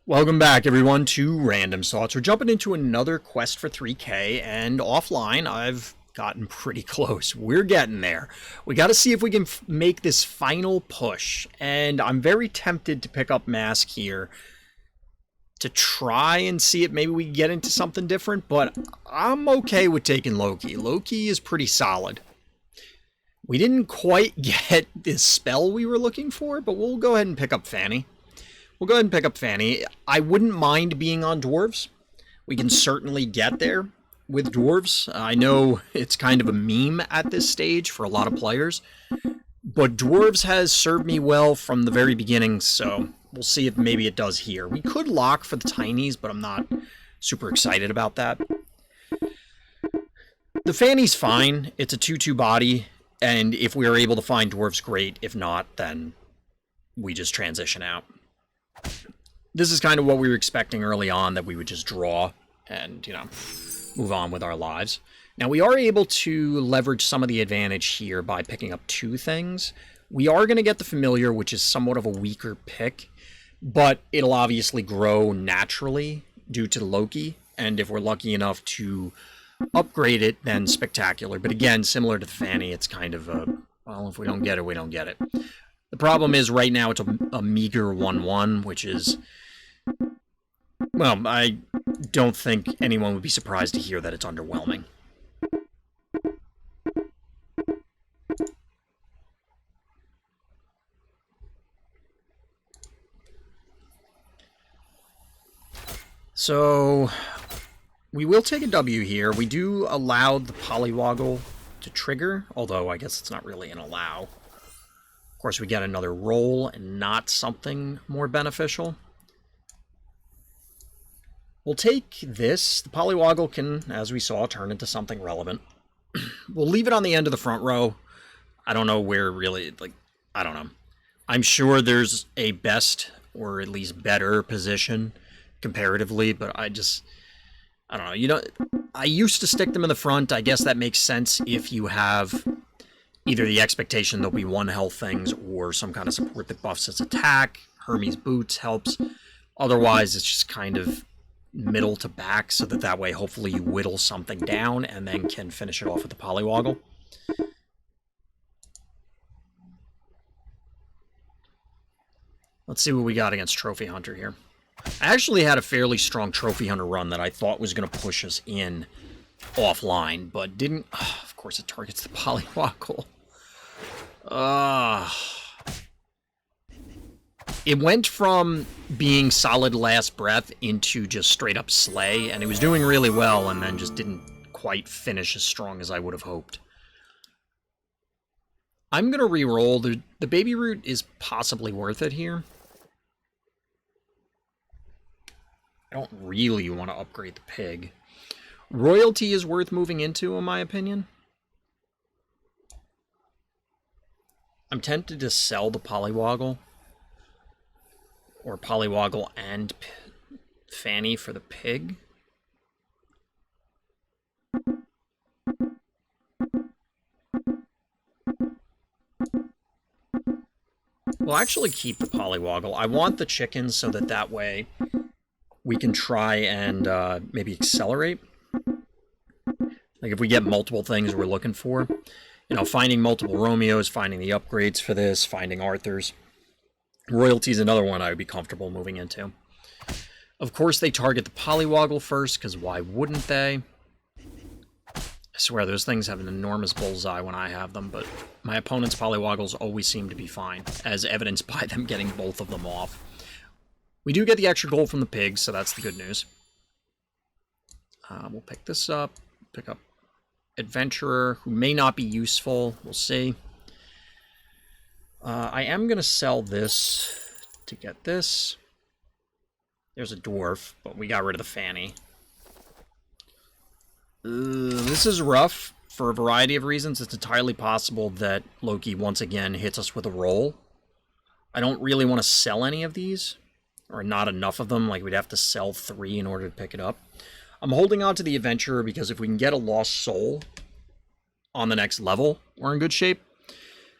Welcome back, everyone, to Random Thoughts. We're jumping into another quest for 3K, and offline, I've gotten pretty close. We're getting there. We got to see if we can make this final push, and I'm very tempted to pick up Mask here to try and see if maybe we can get into something different, but I'm okay with taking Loki. Loki is pretty solid. We didn't quite get this spell we were looking for, but we'll go ahead and pick up Fanny. We'll go ahead and pick up Fanny. I wouldn't mind being on dwarves. We can certainly get there with dwarves. I know it's kind of a meme at this stage for a lot of players, but dwarves has served me well from the very beginning, so we'll see if maybe it does here. We could lock for the tinies, but I'm not super excited about that. The Fanny's fine. It's a 2-2 body, and if we are able to find dwarves, great. If not, then we just transition out. This is kind of what we were expecting early on, that we would just draw and, move on with our lives. Now, we are able to leverage some of the advantage here by picking up two things. We are going to get the familiar, which is somewhat of a weaker pick, but it'll obviously grow naturally due to Loki, and if we're lucky enough to upgrade it, then spectacular. But again, similar to the Fanny, it's kind of a, well, if we don't get it, we don't get it. The problem is right now it's a meager 1-1, which is, well, I don't think anyone would be surprised to hear that it's underwhelming. So, we will take a W here. We do allow the Polywoggle to trigger, although I guess it's not really an allow. Of course, we get another roll and not something more beneficial. We'll take this. The Polywoggle can, as we saw, turn into something relevant. We'll leave it on the end of the front row. I don't know where really, I don't know. I'm sure there's a best or at least better position comparatively, but I don't know. I used to stick them in the front. I guess that makes sense if you have either the expectation there'll be one health things or some kind of support that buffs its attack. Hermes Boots helps. Otherwise, it's just kind of middle to back, so that way hopefully you whittle something down and then can finish it off with the Polywoggle. Let's see what we got against Trophy Hunter here. I actually had a fairly strong Trophy Hunter run that I thought was going to push us in offline, but didn't. Of course, it targets the Polywoggle. It went from being solid last breath into just straight up slay, and it was doing really well, and then just didn't quite finish as strong as I would have hoped. I'm going to re-roll. The Baby Root is possibly worth it here. I don't really want to upgrade the pig. Royalty is worth moving into, in my opinion. I'm tempted to sell the Polywoggle. Or Polywoggle and Fanny for the pig. We'll actually keep the Polywoggle. I want the chickens so that way we can try and maybe accelerate. Like if we get multiple things we're looking for. Finding multiple Romeos, finding the upgrades for this, finding Arthurs. Royalty is another one I would be comfortable moving into. Of course, they target the Polywoggle first, because why wouldn't they? I swear, those things have an enormous bullseye when I have them, but my opponent's Polywoggles always seem to be fine, as evidenced by them getting both of them off. We do get the extra gold from the pigs, so that's the good news. We'll pick this up, pick up Adventurer, who may not be useful. We'll see. I am going to sell this to get this. There's a dwarf, but we got rid of the Fanny. This is rough for a variety of reasons. It's entirely possible that Loki once again hits us with a roll. I don't really want to sell any of these, or not enough of them. Like, we'd have to sell 3 in order to pick it up. I'm holding on to the Adventurer because if we can get a Lost Soul on the next level, we're in good shape.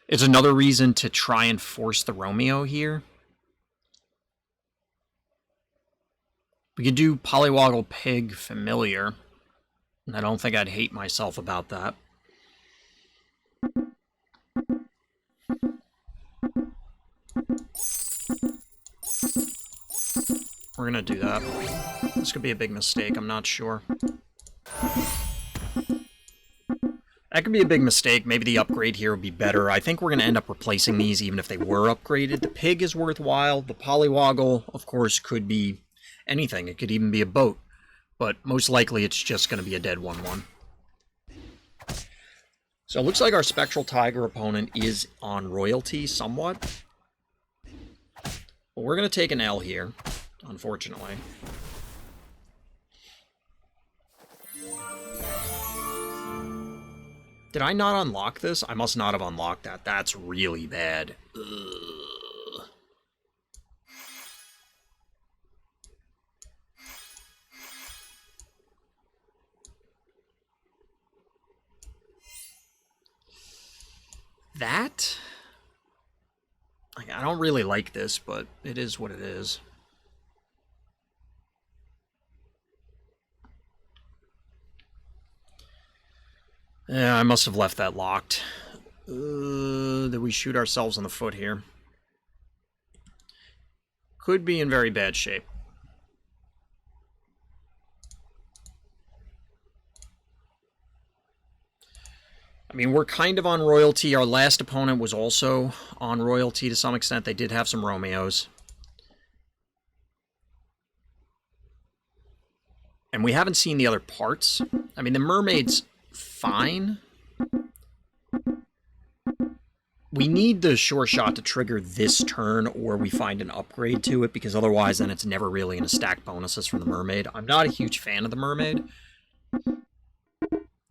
It's another reason to try and force the Romeo here. We could do Polywoggle Pig Familiar. I don't think I'd hate myself about that. We're gonna do that. This could be a big mistake, I'm not sure. That could be a big mistake. Maybe the upgrade here would be better. I think we're gonna end up replacing these even if they were upgraded. The pig is worthwhile. The Polywoggle, of course, could be anything. It could even be a boat. But most likely it's just gonna be a dead 1/1. So it looks like our Spectral Tiger opponent is on royalty somewhat. But we're gonna take an L here. Unfortunately. Did I not unlock this? I must not have unlocked that. That's really bad. Ugh. That? I don't really like this, but it is what it is. Yeah, I must have left that locked. Did we shoot ourselves in the foot here? Could be in very bad shape. I mean, we're kind of on royalty. Our last opponent was also on royalty to some extent. They did have some Romeos. And we haven't seen the other parts. I mean, the mermaid's fine. We need the sure shot to trigger this turn, or we find an upgrade to it, because otherwise then it's never really going to stack bonuses from the mermaid. I'm not a huge fan of the mermaid,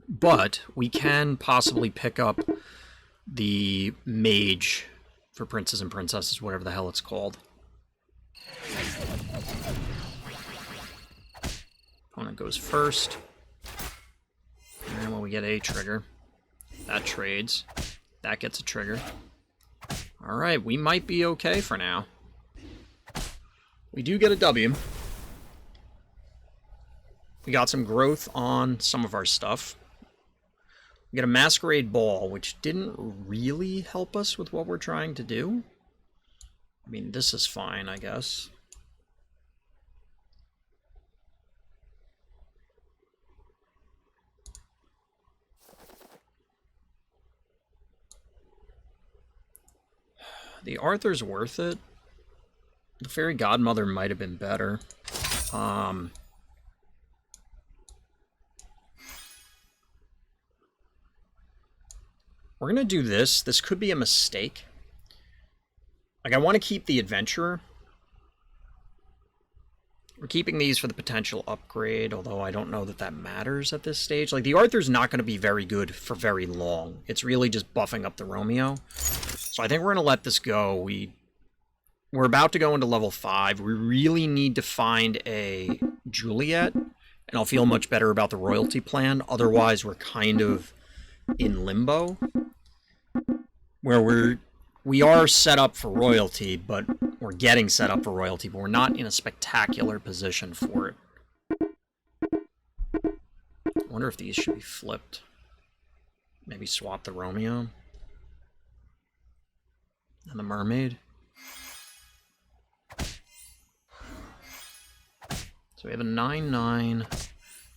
but we can possibly pick up the mage for princes and princesses, whatever the hell it's called. Opponent goes first. And when we get a trigger, that trades. That gets a trigger. Alright, we might be okay for now. We do get a W. We got some growth on some of our stuff. We get a Masquerade Ball, which didn't really help us with what we're trying to do. I mean, this is fine, I guess. The Arthur's worth it. The Fairy Godmother might have been better. We're going to do this. This could be a mistake. Like, I want to keep the Adventurer. We're keeping these for the potential upgrade, although I don't know that that matters at this stage. Like, the Arthur's not going to be very good for very long. It's really just buffing up the Romeo. So I think we're going to let this go. We're about to go into level 5. We really need to find a Juliet, and I'll feel much better about the royalty plan. Otherwise, we're kind of in limbo, where we are set up for royalty, but we're getting set up for royalty, but we're not in a spectacular position for it. I wonder if these should be flipped. Maybe swap the Romeo and the mermaid. So we have a 9/9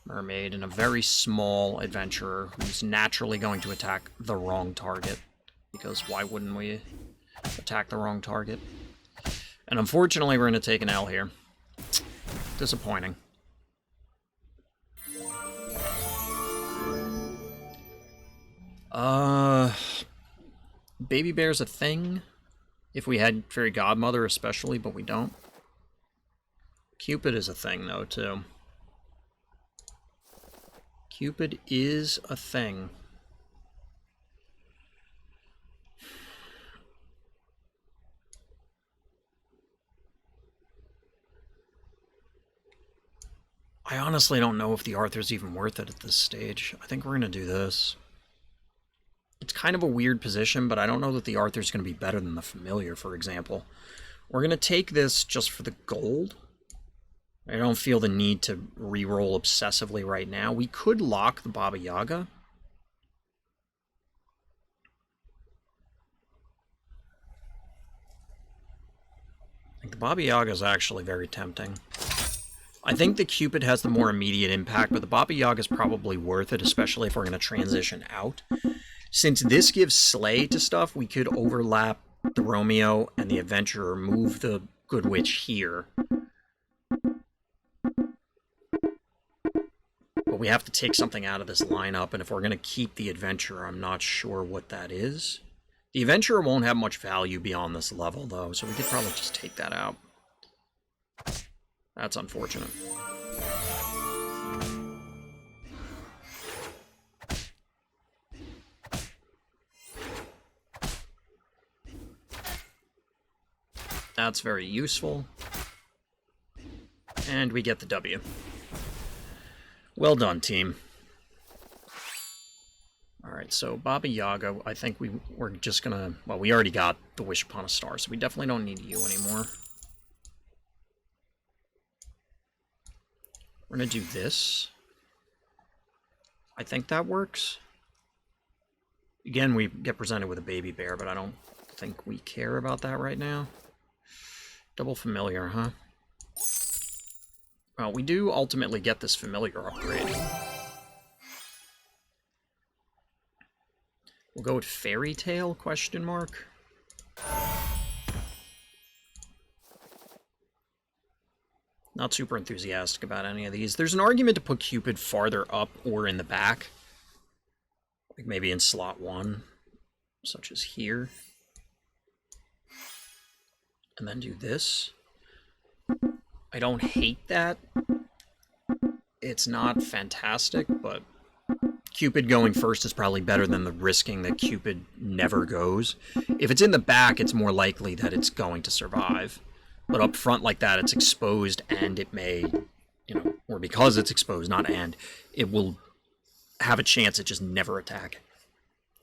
mermaid and a very small adventurer who's naturally going to attack the wrong target. Because why wouldn't we attack the wrong target? And unfortunately, we're going to take an L here. Disappointing. Baby Bear's a thing. If we had Fairy Godmother especially, but we don't. Cupid is a thing, though, too. Cupid is a thing. I honestly don't know if the Arthur's even worth it at this stage. I think we're going to do this. It's kind of a weird position, but I don't know that the Arthur's going to be better than the Familiar, for example. We're going to take this just for the gold. I don't feel the need to re-roll obsessively right now. We could lock the Baba Yaga. I think the Baba Yaga is actually very tempting. I think the Cupid has the more immediate impact, but the Baba Yaga is probably worth it, especially if we're going to transition out. Since this gives Slay to stuff, we could overlap the Romeo and the Adventurer, move the Good Witch here. But we have to take something out of this lineup, and if we're going to keep the Adventurer, I'm not sure what that is. The Adventurer won't have much value beyond this level, though, so we could probably just take that out. That's unfortunate. That's very useful. And we get the W. Well done, team. Alright, so Baba Yaga, I think we're just gonna... Well, we already got the Wish Upon a Star, so we definitely don't need you anymore. We're gonna do this. I think that works. Again, we get presented with a baby bear, but I don't think we care about that right now. Double familiar, huh? Well, we do ultimately get this familiar upgrade. We'll go with Fairy Tale, question mark. Not super enthusiastic about any of these. There's an argument to put Cupid farther up or in the back. Like maybe in slot 1, such as here. And then do this. I don't hate that. It's not fantastic, but Cupid going first is probably better than the risking that Cupid never goes. If it's in the back, it's more likely that it's going to survive. But up front like that, it's exposed, and it may, or because it's exposed, not and, it will have a chance at just never attack.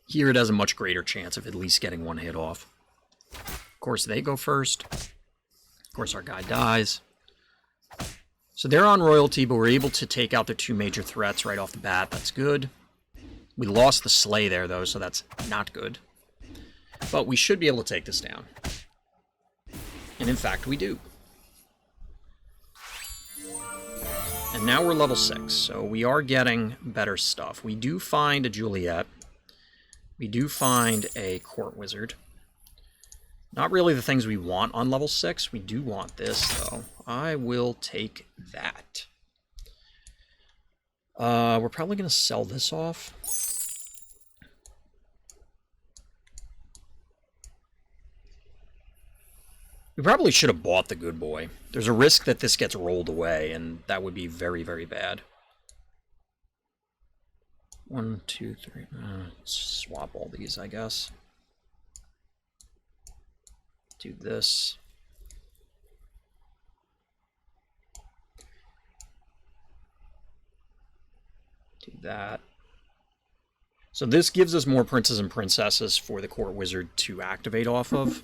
Here it has a much greater chance of at least getting one hit off. Of course, they go first. Of course, our guy dies. So they're on royalty, but we're able to take out their 2 major threats right off the bat. That's good. We lost the Slay there, though, so that's not good. But we should be able to take this down. And in fact, we do. And now we're level 6, so we are getting better stuff. We do find a Juliet. We do find a Court Wizard. Not really the things we want on level 6. We do want this, though. I will take that. We're probably going to sell this off. We probably should have bought the Good Boy. There's a risk that this gets rolled away, and that would be very, very bad. 1, 2, 3. Let's swap all these, I guess. Do this. Do that. So this gives us more princes and princesses for the Court Wizard to activate off of.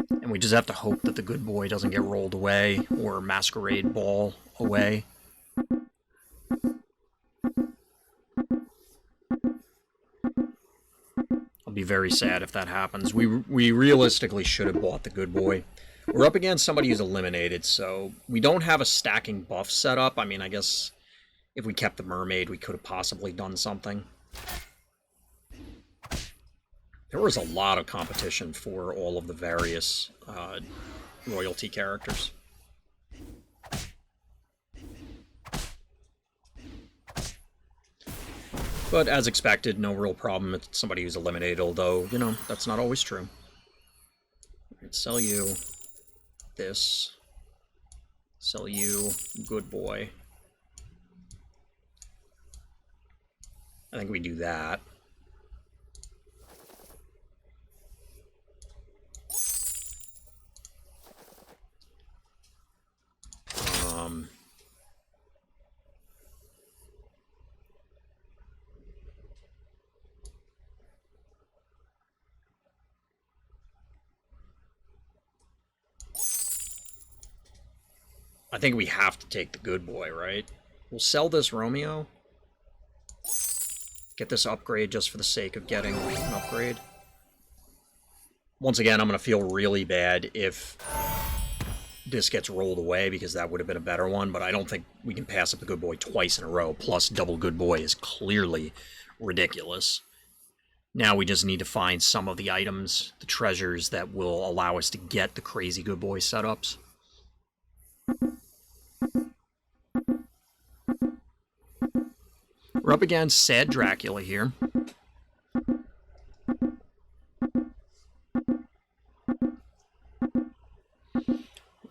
And we just have to hope that the Good Boy doesn't get rolled away or Masquerade Ball away. I'll be very sad if that happens. We realistically should have bought the Good Boy. We're up against somebody who's eliminated, so we don't have a stacking buff set up. I mean, I guess if we kept the Mermaid, we could have possibly done something. There was a lot of competition for all of the various royalty characters. But as expected, no real problem. It's somebody who's eliminated, although, that's not always true. Alright, sell you this. Sell you Good Boy. I think we do that. I think we have to take the good boy, right? We'll sell this Romeo. Get this upgrade just for the sake of getting an upgrade. Once again, I'm going to feel really bad if this gets rolled away, because that would have been a better one, but I don't think we can pass up the good boy twice in a row, plus double good boy is clearly ridiculous. Now we just need to find some of the items, the treasures, that will allow us to get the crazy good boy setups. We're up against Sad Dracula here.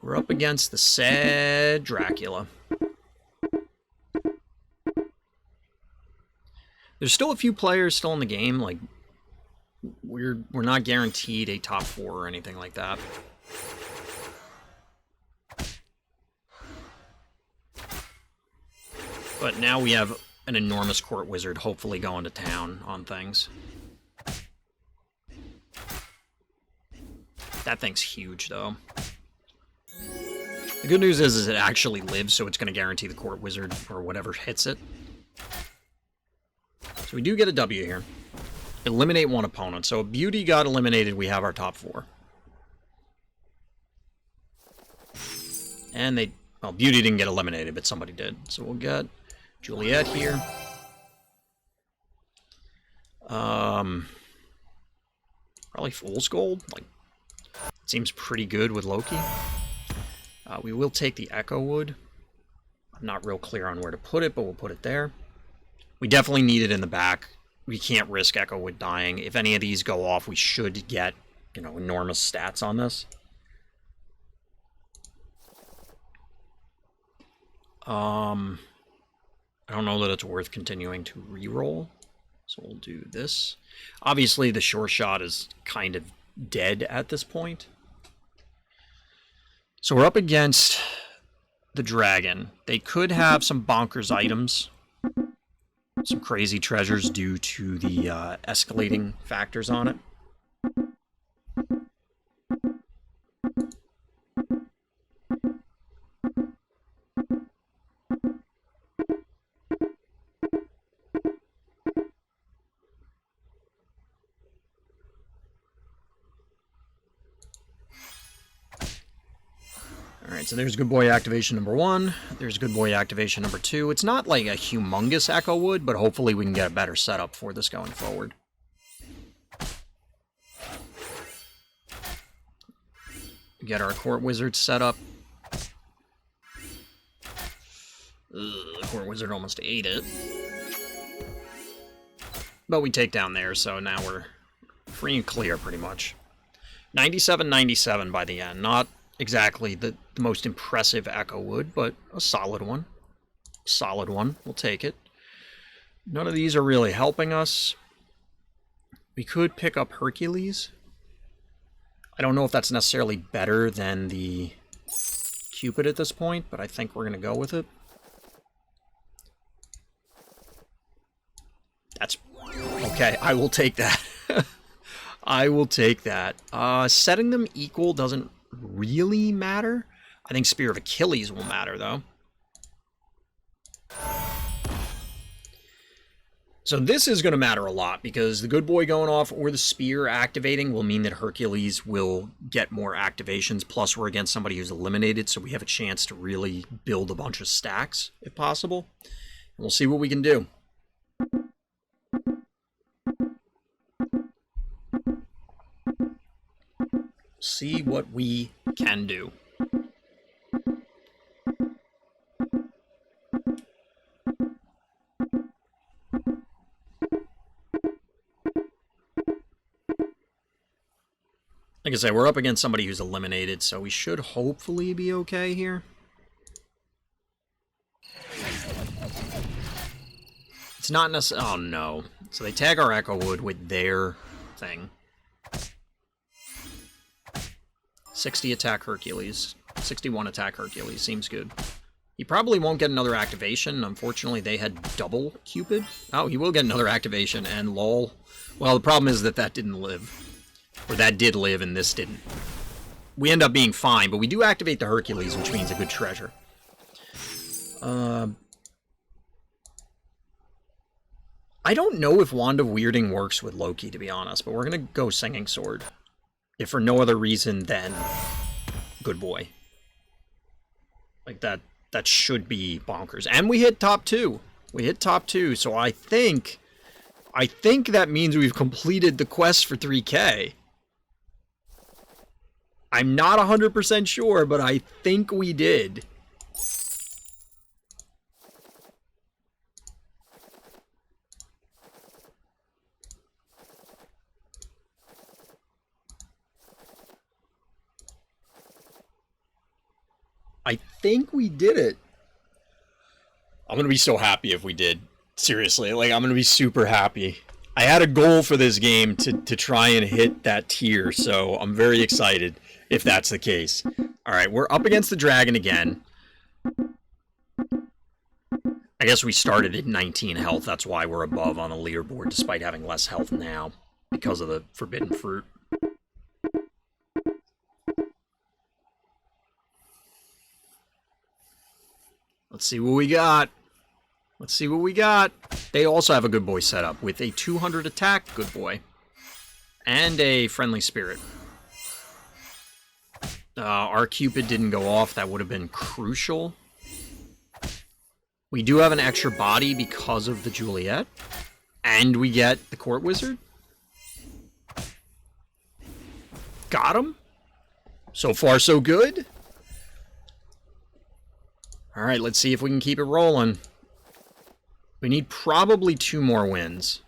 We're up against the Sad Dracula. There's still a few players still in the game. Like, we're not guaranteed a top 4 or anything like that. But now we have an enormous court wizard hopefully going to town on things. That thing's huge, though. The good news is it actually lives, so it's going to guarantee the court wizard or whatever hits it. So we do get a W here. Eliminate one opponent. So Beauty got eliminated. We have our top 4. And well, Beauty didn't get eliminated, but somebody did. So we'll get Juliet here. Probably Fool's Gold. Like, seems pretty good with Loki. We will take the Echo Wood. I'm not real clear on where to put it, but we'll put it there. We definitely need it in the back. We can't risk Echo Wood dying. If any of these go off, we should get, you know, enormous stats on this. I don't know that it's worth continuing to reroll, so we'll do this. Obviously, the sure shot is kind of dead at this point. So we're up against the dragon. They could have some bonkers items, some crazy treasures due to the escalating factors on it. Alright, so there's good boy activation number 1. There's good boy activation number 2. It's not like a humongous Echo Wood, but hopefully we can get a better setup for this going forward. Get our court wizard set up. The court wizard almost ate it. But we take down there, so now we're free and clear pretty much. 97-97 by the end. Not exactly the most impressive Echo Wood, but a solid one. Solid one. We'll take it. None of these are really helping us. We could pick up Hercules. I don't know if that's necessarily better than the Cupid at this point, but I think we're going to go with it. That's okay. I will take that. I will take that. Setting them equal doesn't really matter. I think Spear of Achilles will matter, though. So this is going to matter a lot, because the good boy going off or the spear activating will mean that Hercules will get more activations, plus we're against somebody who's eliminated, so we have a chance to really build a bunch of stacks, if possible. And we'll see what we can do. See what we can do. Like I said, we're up against somebody who's eliminated, so we should hopefully be okay here. It's not necessarily... Oh, no. So they tag our Echo Wood with their thing. 60 attack Hercules. 61 attack Hercules. Seems good. He probably won't get another activation. Unfortunately, they had double Cupid. Oh, he will get another activation, and lol. Well, the problem is that that didn't live. Or that did live, and this didn't. We end up being fine, but we do activate the Hercules, which means a good treasure. I don't know if Wand of Weirding works with Loki, to be honest, but we're going to go Singing Sword. If for no other reason than good boy. Like, that should be bonkers. And we hit top 2. We hit top 2, so I think that means we've completed the quest for 3K. I'm not 100% sure, but I think we did. I think we did it. I'm going to be so happy if we did. Seriously, like, I'm going to be super happy. I had a goal for this game to try and hit that tier, so I'm very excited if that's the case. Alright, we're up against the dragon again. I guess we started at 19 health, that's why we're above on the leaderboard, despite having less health now, because of the forbidden fruit. Let's see what we got. Let's see what we got. They also have a good boy setup with a 200 attack good boy. And a friendly spirit. Our Cupid didn't go off. That would have been crucial. We do have an extra body because of the Juliet. And we get the Court Wizard. Got him. So far, so good. Alright, let's see if we can keep it rolling. We need probably 2 more wins.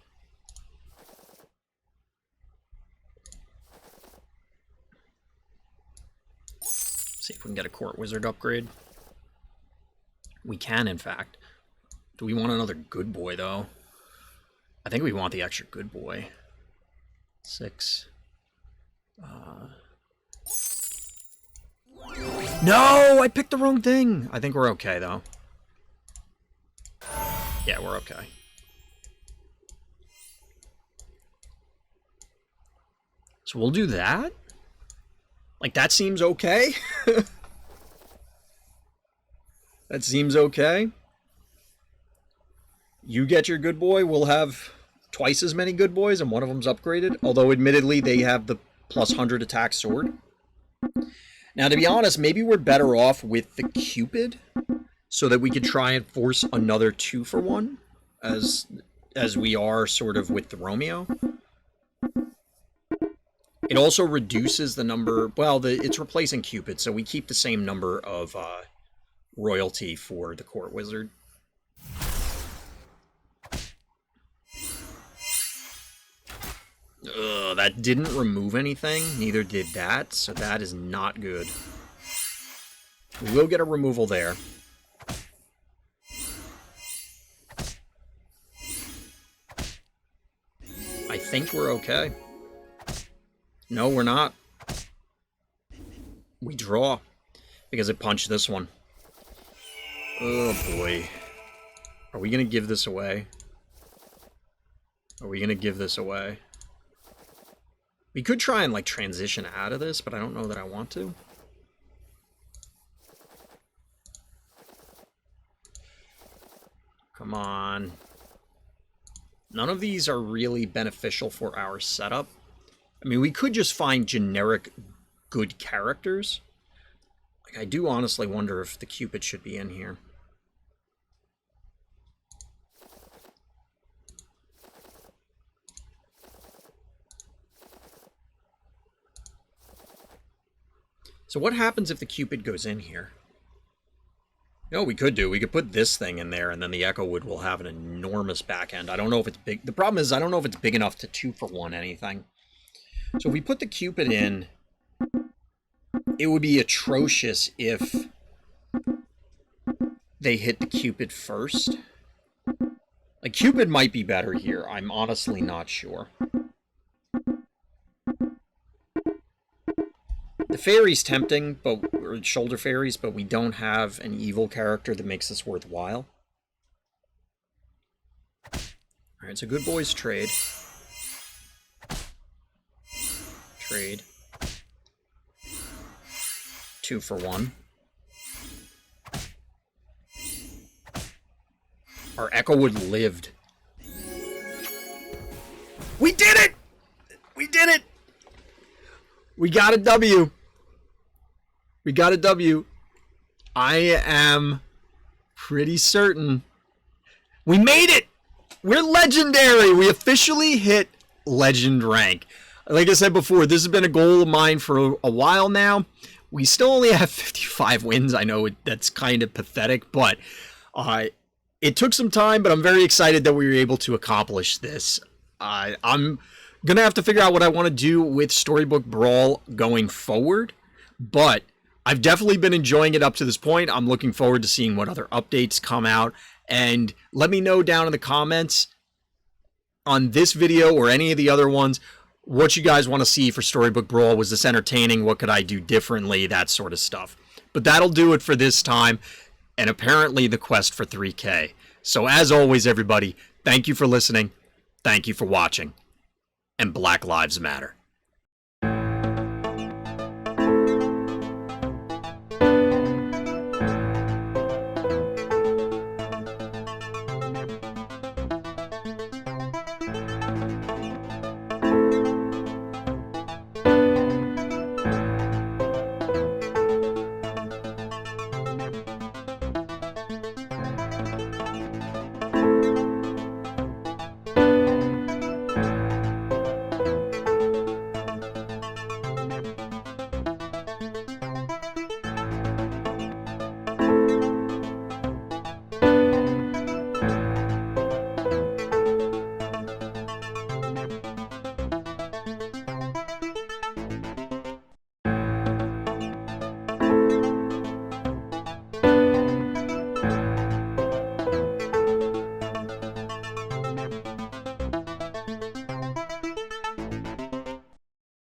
See if we can get a Court Wizard upgrade. We can, in fact. Do we want another good boy, though? I think we want the extra good boy. 6. No! I picked the wrong thing! I think we're okay, though. Yeah, we're okay. So we'll do that? Like, that seems okay? That seems okay. You get your good boy, we'll have twice as many good boys, and one of them's upgraded. Although, admittedly, they have the plus 100 attack sword. Now, to be honest, maybe we're better off with the Cupid, so that we could try and force another 2-for-1, as we are sort of with the Romeo. It also reduces the number, well, it's replacing Cupid, so we keep the same number of royalty for the Court Wizard. Ugh, that didn't remove anything, neither did that, so that is not good. We will get a removal there. I think we're okay. No, we're not. We draw. Because it punched this one. Oh boy. Are we gonna give this away? Are we gonna give this away? We could try and, like, transition out of this, but I don't know that I want to. Come on. None of these are really beneficial for our setup. I mean, we could just find generic good characters. Like, I do honestly wonder if the Cupid should be in here. So what happens if the Cupid goes in here? You know what we could do? We could put this thing in there, and then the Echo Wood will have an enormous back end. I don't know if it's big. The problem is I don't know if it's big enough to 2-for-1 anything. So if we put the Cupid in, it would be atrocious if they hit the Cupid first. Like, Cupid might be better here. I'm honestly not sure. The fairy's tempting, or shoulder fairies, but we don't have an evil character that makes this worthwhile. Alright, so good boys trade. Trade. 2-for-1. Our Echowood lived. We did it! We did it! We got a W. We got a W. I am pretty certain. We made it! We're legendary! We officially hit legend rank. Like I said before, this has been a goal of mine for a while now. We still only have 55 wins. I know that's kind of pathetic, but it took some time, but I'm very excited that we were able to accomplish this. I'm going to have to figure out what I want to do with Storybook Brawl going forward, but I've definitely been enjoying it up to this point. I'm looking forward to seeing what other updates come out, and let me know down in the comments on this video or any of the other ones what you guys want to see for Storybook Brawl. Was this entertaining? What could I do differently? That sort of stuff. But that'll do it for this time, and apparently the quest for 3K. So as always, everybody, thank you for listening, thank you for watching, and Black Lives Matter.